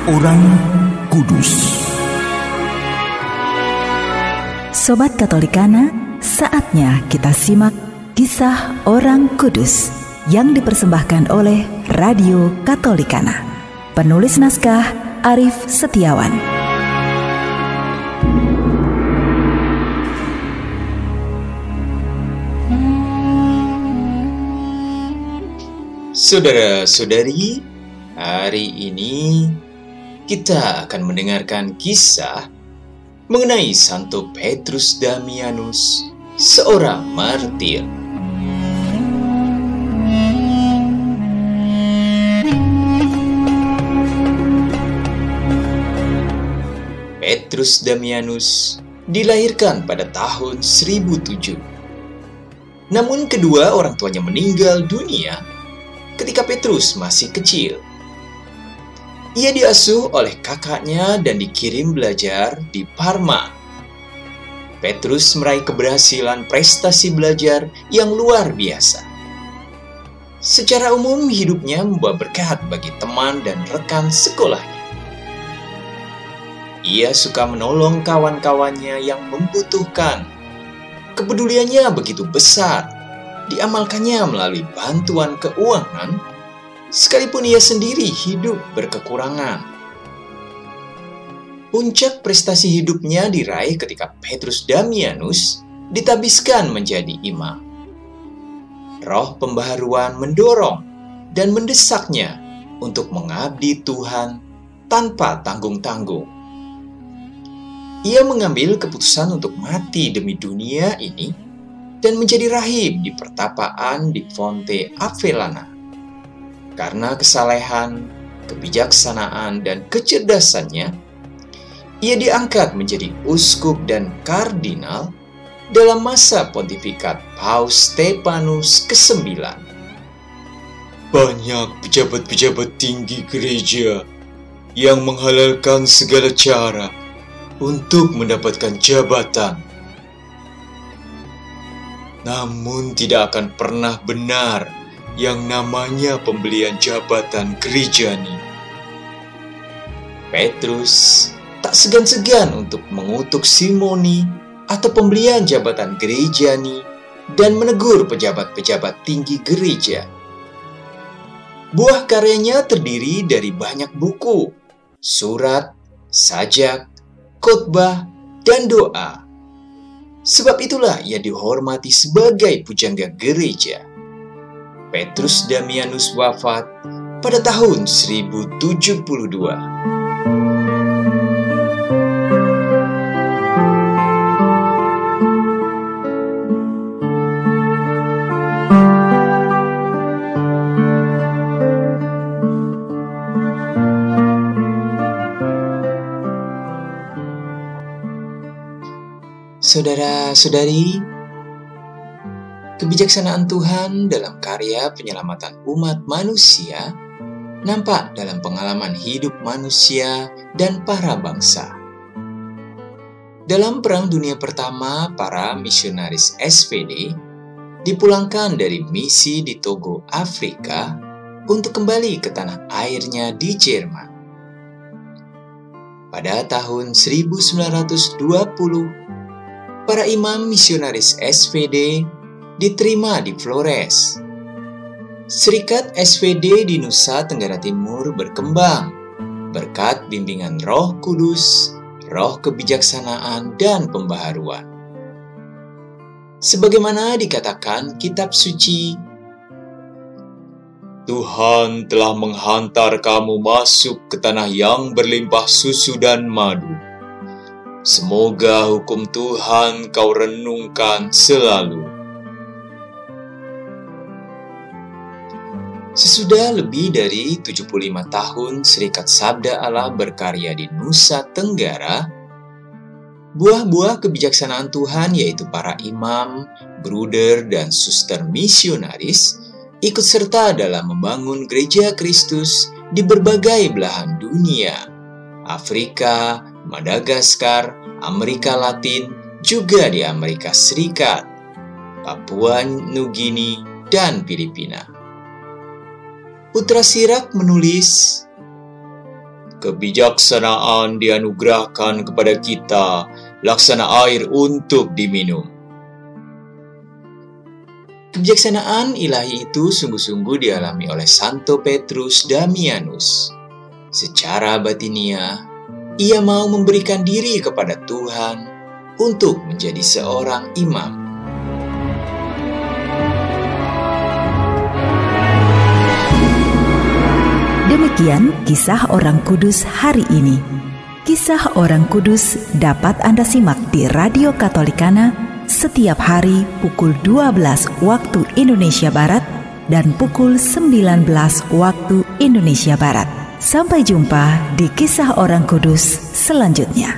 Orang Kudus. Sobat Katolikana, saatnya kita simak kisah orang kudus yang dipersembahkan oleh Radio Katolikana. Penulis naskah Arif Setiawan. Saudara-saudari, hari ini kita akan mendengarkan kisah mengenai Santo Petrus Damianus, seorang martir. Petrus Damianus dilahirkan pada tahun 1007. Namun kedua orang tuanya meninggal dunia ketika Petrus masih kecil. Ia diasuh oleh kakaknya dan dikirim belajar di Parma. Petrus meraih keberhasilan prestasi belajar yang luar biasa. Secara umum hidupnya membawa berkat bagi teman dan rekan sekolahnya. Ia suka menolong kawan-kawannya yang membutuhkan. Kepeduliannya begitu besar, diamalkannya melalui bantuan keuangan, sekalipun ia sendiri hidup berkekurangan. Puncak prestasi hidupnya diraih ketika Petrus Damianus ditabiskan menjadi imam. Roh pembaharuan mendorong dan mendesaknya untuk mengabdi Tuhan tanpa tanggung-tanggung. Ia mengambil keputusan untuk mati demi dunia ini dan menjadi rahib di pertapaan di Fonte Avellana. Karena kesalehan, kebijaksanaan, dan kecerdasannya, ia diangkat menjadi uskup dan kardinal dalam masa pontifikat Paus Stephanus ke-9. Banyak pejabat-pejabat tinggi gereja yang menghalalkan segala cara untuk mendapatkan jabatan. Namun tidak akan pernah benar yang namanya pembelian jabatan gerejani. Petrus tak segan-segan untuk mengutuk simoni atau pembelian jabatan gerejani dan menegur pejabat-pejabat tinggi gereja. Buah karyanya terdiri dari banyak buku, surat, sajak, khotbah, dan doa. Sebab itulah ia dihormati sebagai pujangga gereja. Petrus Damianus wafat pada tahun 1072. Saudara-saudari, kebijaksanaan Tuhan dalam karya penyelamatan umat manusia nampak dalam pengalaman hidup manusia dan para bangsa. Dalam Perang Dunia Pertama, para misionaris SPD dipulangkan dari misi di Togo, Afrika, untuk kembali ke tanah airnya di Jerman. Pada tahun 1920, para imam misionaris SPD diterima di Flores. Serikat SPD di Nusa Tenggara Timur berkembang berkat bimbingan Roh Kudus, roh kebijaksanaan, dan pembaharuan. Sebagaimana dikatakan kitab suci, Tuhan telah menghantar kamu masuk ke tanah yang berlimpah susu dan madu. Semoga hukum Tuhan kau renungkan selalu. Sesudah lebih dari 75 tahun Serikat Sabda Allah berkarya di Nusa Tenggara, buah-buah kebijaksanaan Tuhan yaitu para imam, bruder, dan suster misionaris ikut serta dalam membangun gereja Kristus di berbagai belahan dunia, Afrika, Madagaskar, Amerika Latin, juga di Amerika Serikat, Papua Nugini, dan Filipina. Putra Sirak menulis, kebijaksanaan dianugerahkan kepada kita, laksana air untuk diminum. Kebijaksanaan ilahi itu sungguh-sungguh dialami oleh Santo Petrus Damianus. Secara batiniah, ia mau memberikan diri kepada Tuhan untuk menjadi seorang imam. Demikian kisah orang kudus hari ini. Kisah orang kudus dapat Anda simak di Radio Katolikana setiap hari pukul 12 waktu Indonesia Barat dan pukul 19 waktu Indonesia Barat. Sampai jumpa di kisah orang kudus selanjutnya.